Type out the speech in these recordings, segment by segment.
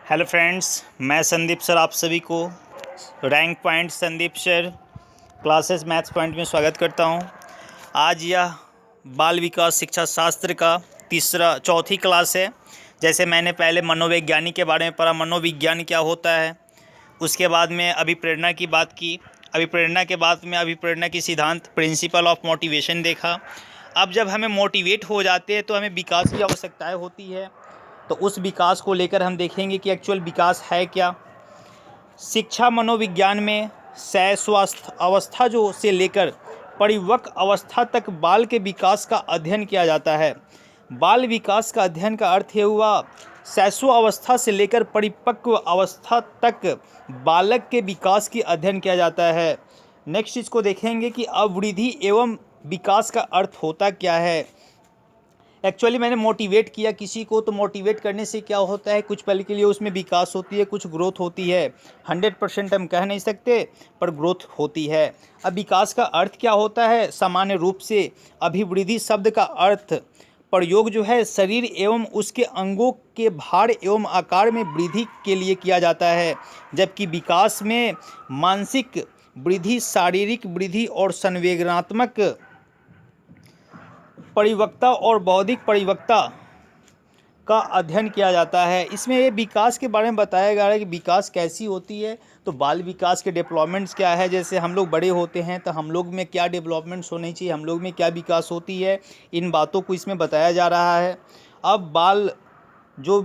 Hello friends, मैं Sandeep sir आप सभी को rank point Sandeep sir classes maths point में स्वागत करता हूं। आज यह बाल विकास शिक्षा शास्त्र का चौथी क्लास है। जैसे मैंने पहले मनोवैज्ञानिक के बारे में पढ़ा, मनोविज्ञान क्या होता है, उसके बाद में अभिप्रेरणा की बात की। अभिप्रेरणा के बाद में अभिप्रेरणा की सिद्धांत प्रिंसिपल ऑफ मोटिवेशन देखा। अब जब हमें मोटिवेट हो जाते हैं तो हमें विकास की आवश्यकताएँ होती है, तो उस विकास को लेकर हम देखेंगे कि एक्चुअल विकास है क्या। शिक्षा मनोविज्ञान में शैशवावस्था अवस्था जो से लेकर परिपक्व अवस्था तक बाल के विकास का अध्ययन किया जाता है। बाल विकास का अध्ययन का अर्थ ये हुआ शैशवावस्था से लेकर परिपक्व अवस्था तक बालक के विकास की अध्ययन किया जाता है। नेक्स्ट चीज़ को देखेंगे कि अवृद्धि एवं विकास का अर्थ होता क्या है। एक्चुअली मैंने मोटिवेट किया किसी को, तो मोटिवेट करने से क्या होता है, कुछ पल के लिए उसमें विकास होती है, कुछ ग्रोथ होती है। 100% हम कह नहीं सकते, पर ग्रोथ होती है। अब विकास का अर्थ क्या होता है, सामान्य रूप से अभिवृद्धि शब्द का अर्थ प्रयोग जो है शरीर एवं उसके अंगों के भार एवं आकार में वृद्धि के लिए किया जाता है, जबकि विकास में मानसिक वृद्धि, शारीरिक वृद्धि और संवेदनात्मक परिपक्वता और बौद्धिक परिपक्वता का अध्ययन किया जाता है। इसमें ये विकास के बारे में बताया गया है कि विकास कैसी होती है। तो बाल विकास के डेवलपमेंट्स क्या है, जैसे हम लोग बड़े होते हैं तो हम लोग में क्या डेवलपमेंट्स होने चाहिए, हम लोग में क्या विकास होती है, इन बातों को इसमें बताया जा रहा है। अब बाल जो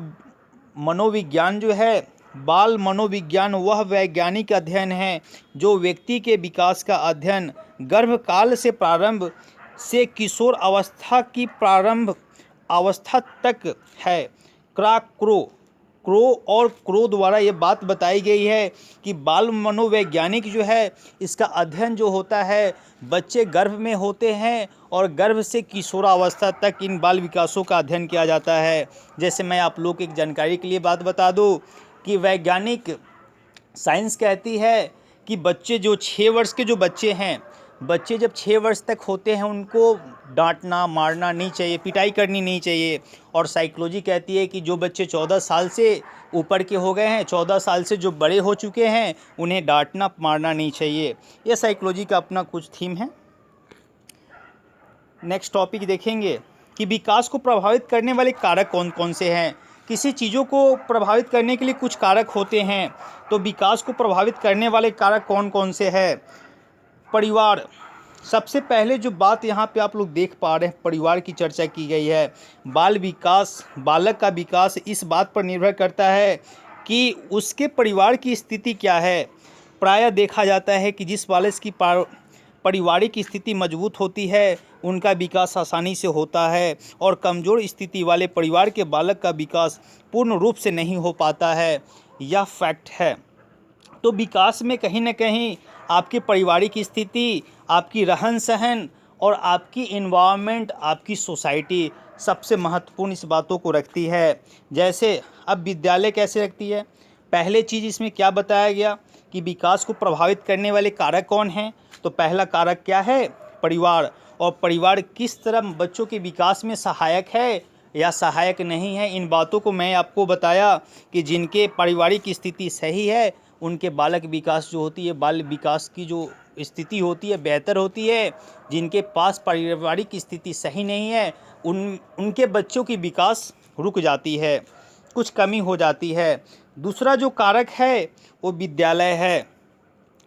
मनोविज्ञान जो है, बाल मनोविज्ञान वह वैज्ञानिक अध्ययन है जो व्यक्ति के विकास का अध्ययन गर्भकाल से प्रारंभ से किशोर अवस्था की प्रारंभ अवस्था तक है। क्रो और क्रो द्वारा ये बात बताई गई है कि बाल मनोवैज्ञानिक जो है, इसका अध्ययन जो होता है बच्चे गर्भ में होते हैं और गर्भ से किशोरावस्था तक इन बाल विकासों का अध्ययन किया जाता है। जैसे मैं आप लोग की एक जानकारी के लिए बात बता दूं कि वैज्ञानिक साइंस कहती है कि बच्चे जो 6 वर्ष के जो बच्चे हैं, बच्चे जब 6 वर्ष तक होते हैं उनको डांटना मारना नहीं चाहिए, पिटाई करनी नहीं चाहिए। और साइकोलॉजी कहती है कि जो बच्चे 14 साल से ऊपर के हो गए हैं, 14 साल से जो बड़े हो चुके हैं, उन्हें डांटना मारना नहीं चाहिए। यह साइकोलॉजी का अपना कुछ थीम है। नेक्स्ट टॉपिक देखेंगे कि विकास को प्रभावित करने वाले कारक कौन कौन से हैं। किसी चीज़ों को प्रभावित करने के लिए कुछ कारक होते हैं, तो विकास को प्रभावित करने वाले कारक कौन कौन से हैं। परिवार, सबसे पहले जो बात यहाँ पे आप लोग देख पा रहे हैं, परिवार की चर्चा की गई है। बाल विकास, बालक का विकास इस बात पर निर्भर करता है कि उसके परिवार की स्थिति क्या है। प्रायः देखा जाता है कि जिस बालक की पारिवारिक स्थिति मजबूत होती है उनका विकास आसानी से होता है, और कमज़ोर स्थिति वाले परिवार के बालक का विकास पूर्ण रूप से नहीं हो पाता है। यह फैक्ट है। तो विकास में कहीं ना कहीं आपके पारिवारिक स्थिति, आपकी रहन सहन और आपकी इन्वायरमेंट, आपकी सोसाइटी सबसे महत्वपूर्ण इस बातों को रखती है। जैसे अब विद्यालय कैसे रखती है, पहले चीज़ इसमें क्या बताया गया कि विकास को प्रभावित करने वाले कारक कौन हैं। तो पहला कारक क्या है, परिवार। और परिवार किस तरह बच्चों के विकास में सहायक है या सहायक नहीं है, इन बातों को मैं आपको बताया कि जिनके पारिवारिक स्थिति सही है उनके बालक विकास जो होती है, बाल विकास की जो स्थिति होती है बेहतर होती है। जिनके पास पारिवारिक स्थिति सही नहीं है उनके बच्चों की विकास रुक जाती है, कुछ कमी हो जाती है। दूसरा जो कारक है वो विद्यालय है।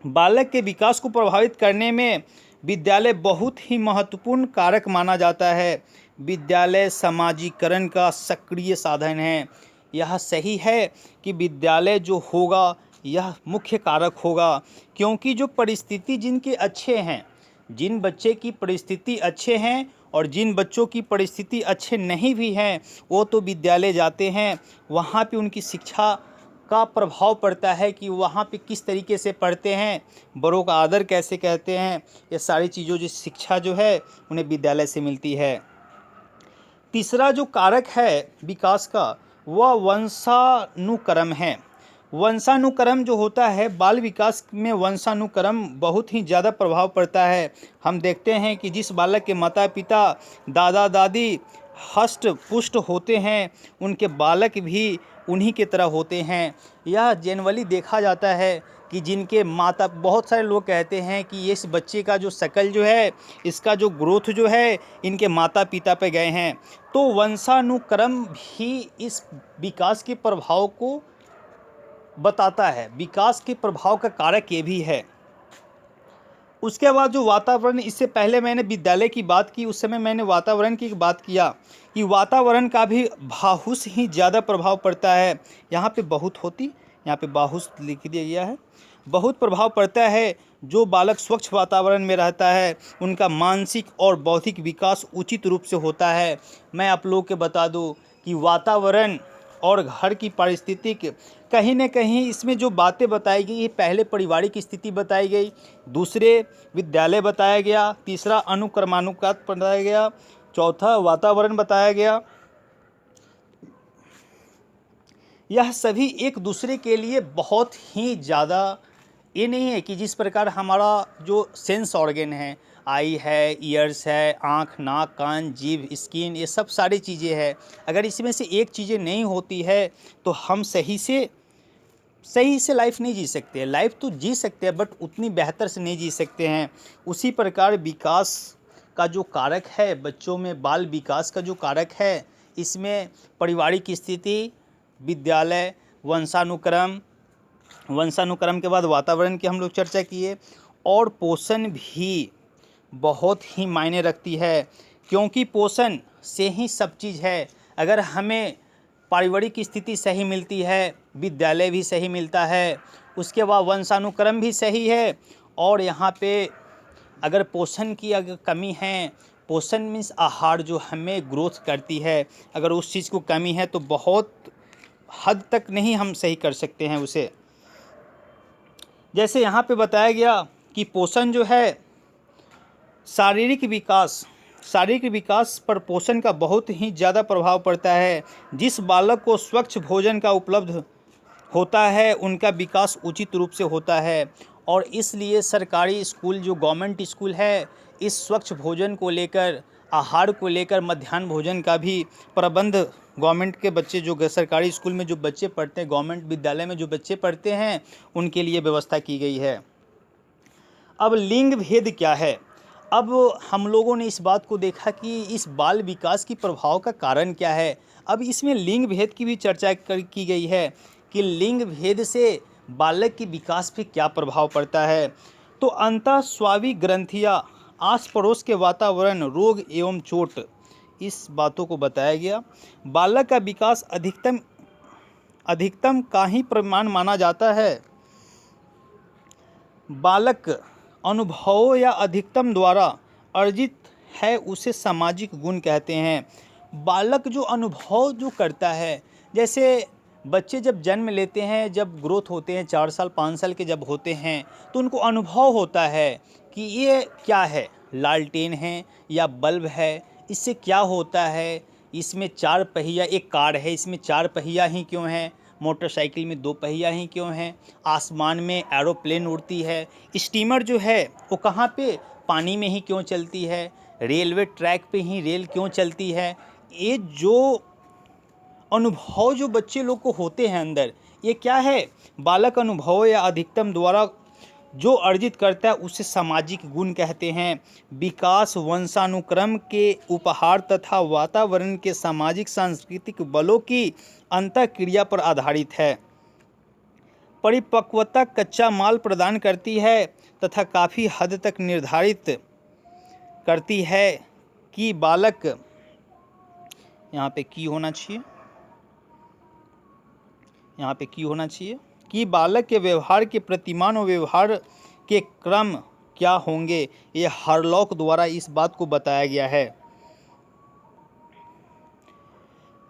बालक के विकास को प्रभावित करने में विद्यालय बहुत ही महत्वपूर्ण कारक माना जाता है। विद्यालय समाजीकरण का सक्रिय साधन है। यह सही है कि विद्यालय जो होगा यह मुख्य कारक होगा, क्योंकि जो परिस्थिति जिनके अच्छे हैं, जिन बच्चे की परिस्थिति अच्छे हैं और जिन बच्चों की परिस्थिति अच्छे नहीं भी हैं, वो तो विद्यालय जाते हैं, वहाँ पे उनकी शिक्षा का प्रभाव पड़ता है कि वहाँ पे किस तरीके से पढ़ते हैं, बड़ों का आदर कैसे कहते हैं। ये सारी चीज़ों जो शिक्षा जो है उन्हें विद्यालय से मिलती है। तीसरा जो कारक है विकास का वह वंशानुक्रम है। वंशानुक्रम जो होता है, बाल विकास में वंशानुक्रम बहुत ही ज़्यादा प्रभाव पड़ता है। हम देखते हैं कि जिस बालक के माता पिता, दादा दादी हष्ट पुष्ट होते हैं, उनके बालक भी उन्हीं की तरह होते हैं। यह जनरली देखा जाता है कि जिनके माता, बहुत सारे लोग कहते हैं कि इस बच्चे का जो शकल जो है, इसका जो ग्रोथ जो है, इनके माता पिता पे गए हैं। तो वंशानुक्रम भी इस विकास के प्रभाव को बताता है, विकास के प्रभाव का कारक ये भी है। उसके बाद जो वातावरण, इससे पहले मैंने विद्यालय की बात की, उस समय मैंने वातावरण की बात किया कि वातावरण का भी बहुत ही ज़्यादा प्रभाव पड़ता है। यहाँ पे बहुत होती, यहाँ पे बहुत लिख दिया गया है। बहुत प्रभाव पड़ता है। जो बालक स्वच्छ वातावरण में रहता है, उनका मानसिक और बौद्धिक विकास उचित रूप से होता है। मैं आप लोग के बता दूं कि वातावरण और घर की पारिस्थितिक, कहीं न कहीं इसमें जो बातें बताई गई, पहले पारिवारिक स्थिति बताई गई, दूसरे विद्यालय बताया गया, तीसरा अनुक्रमानुपात बताया गया, चौथा वातावरण बताया गया। यह सभी एक दूसरे के लिए बहुत ही ज़्यादा, ये नहीं है कि जिस प्रकार हमारा जो सेंस ऑर्गन है, आई है, ईयर्स है, आँख, नाक, कान, जीभ, स्किन, ये सब सारी चीज़ें हैं। अगर इसमें से एक चीज़ें नहीं होती है तो हम सही से लाइफ नहीं जी सकते। लाइफ तो जी सकते हैं बट उतनी बेहतर से नहीं जी सकते हैं। उसी प्रकार विकास का जो कारक है, बच्चों में बाल विकास का जो कारक है, इसमें पारिवारिक स्थिति, विद्यालय, वंशानुक्रम के बाद वातावरण की हम लोग चर्चा किए, और पोषण भी बहुत ही मायने रखती है, क्योंकि पोषण से ही सब चीज़ है। अगर हमें पारिवारिक स्थिति सही मिलती है, विद्यालय भी सही मिलता है, उसके बाद वंशानुक्रम भी सही है, और यहाँ पे अगर पोषण की अगर कमी है, पोषण मीन्स आहार जो हमें ग्रोथ करती है, अगर उस चीज़ को कमी है तो बहुत हद तक नहीं हम सही कर सकते हैं उसे। जैसे यहाँ पे बताया गया कि पोषण जो है, शारीरिक विकास पर पोषण का बहुत ही ज़्यादा प्रभाव पड़ता है। जिस बालक को स्वच्छ भोजन का उपलब्ध होता है, उनका विकास उचित रूप से होता है, और इसलिए सरकारी स्कूल, जो गवर्नमेंट स्कूल है, इस स्वच्छ भोजन को लेकर, आहार को लेकर, मध्याह्न भोजन का भी प्रबंध गवर्नमेंट के बच्चे, जो सरकारी स्कूल में जो बच्चे पढ़ते हैं, गवर्नमेंट विद्यालय में जो बच्चे पढ़ते हैं, उनके लिए व्यवस्था की गई है। अब लिंग भेद क्या है? अब हम लोगों ने इस बात को देखा कि इस बाल विकास की प्रभाव का कारण क्या है। अब इसमें लिंग भेद की भी चर्चा की गई है कि लिंग भेद से बालक के विकास पे क्या प्रभाव पड़ता है। तो अंतःस्रावी ग्रंथियाँ, आस पड़ोस के वातावरण, रोग एवं चोट, इस बातों को बताया गया। बालक का विकास अधिकतम का ही परिमाण माना जाता है। बालक अनुभवों या अधिकतम द्वारा अर्जित है, उसे सामाजिक गुण कहते हैं। बालक जो अनुभव जो करता है, जैसे बच्चे जब जन्म लेते हैं, जब ग्रोथ होते हैं, 4 साल 5 साल के जब होते हैं, तो उनको अनुभव होता है कि ये क्या है, लालटेन है या बल्ब है, इससे क्या होता है, इसमें 4 पहिया, एक कार है, इसमें 4 पहिया ही क्यों है, मोटरसाइकिल में 2 पहिया ही क्यों हैं, आसमान में एरोप्लेन उड़ती है, स्टीमर जो है वो कहाँ पे, पानी में ही क्यों चलती है, रेलवे ट्रैक पे ही रेल क्यों चलती है। ये जो अनुभव जो बच्चे लोग को होते हैं अंदर, ये क्या है, बालक अनुभव या अधिकतम द्वारा जो अर्जित करता है, उसे सामाजिक गुण कहते हैं। विकास वंशानुक्रम के उपहार तथा वातावरण के सामाजिक सांस्कृतिक बलों की अंतःक्रिया पर आधारित है। परिपक्वता कच्चा माल प्रदान करती है तथा काफ़ी हद तक निर्धारित करती है कि बालक, यहाँ पे की होना चाहिए, यहाँ पे की होना चाहिए कि बालक के व्यवहार के प्रतिमान और व्यवहार के क्रम क्या होंगे। ये हार्लॉक द्वारा इस बात को बताया गया है।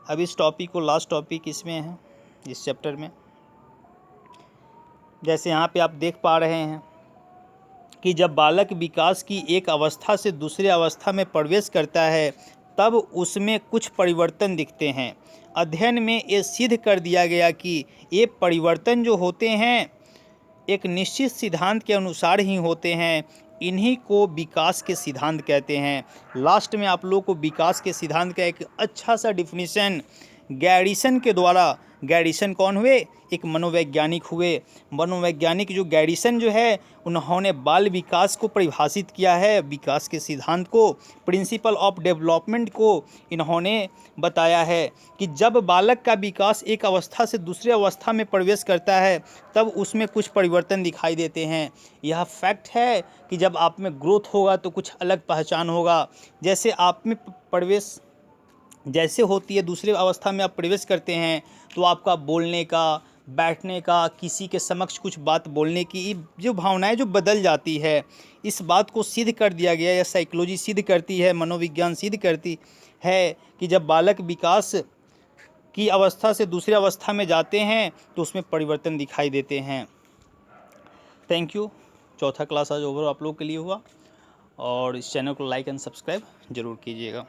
अब इस टॉपिक को, लास्ट टॉपिक इसमें है, इस चैप्टर में, जैसे यहाँ पे आप देख पा रहे हैं कि जब बालक विकास की एक अवस्था से दूसरी अवस्था में प्रवेश करता है, तब उसमें कुछ परिवर्तन दिखते हैं। अध्ययन में ये सिद्ध कर दिया गया कि ये परिवर्तन जो होते हैं, एक निश्चित सिद्धांत के अनुसार ही होते हैं। इन्हीं को विकास के सिद्धांत कहते हैं। लास्ट में आप लोग को विकास के सिद्धांत का एक अच्छा सा डिफिनीशन गैरिसन के द्वारा, गैरिसन कौन हुए? एक मनोवैज्ञानिक हुए। मनोवैज्ञानिक जो गैरिसन जो है, उन्होंने बाल विकास को परिभाषित किया है, विकास के सिद्धांत को, प्रिंसिपल ऑफ डेवलपमेंट को इन्होंने बताया है कि जब बालक का विकास एक अवस्था से दूसरी अवस्था में प्रवेश करता है तब उसमें कुछ परिवर्तन दिखाई देते हैं। यह फैक्ट है कि जब आप में ग्रोथ होगा तो कुछ अलग पहचान होगा। जैसे आप में प्रवेश जैसे होती है, दूसरे अवस्था में आप प्रवेश करते हैं तो आपका बोलने का, बैठने का, किसी के समक्ष कुछ बात बोलने की जो भावनाएं जो बदल जाती है, इस बात को सिद्ध कर दिया गया, या साइकोलॉजी सिद्ध करती है, मनोविज्ञान सिद्ध करती है कि जब बालक विकास की अवस्था से दूसरी अवस्था में जाते हैं तो उसमें परिवर्तन दिखाई देते हैं। Thank you. चौथा क्लास आज ओवर आप लोग के लिए हुआ, और इस चैनल को लाइक एंड सब्सक्राइब जरूर कीजिएगा।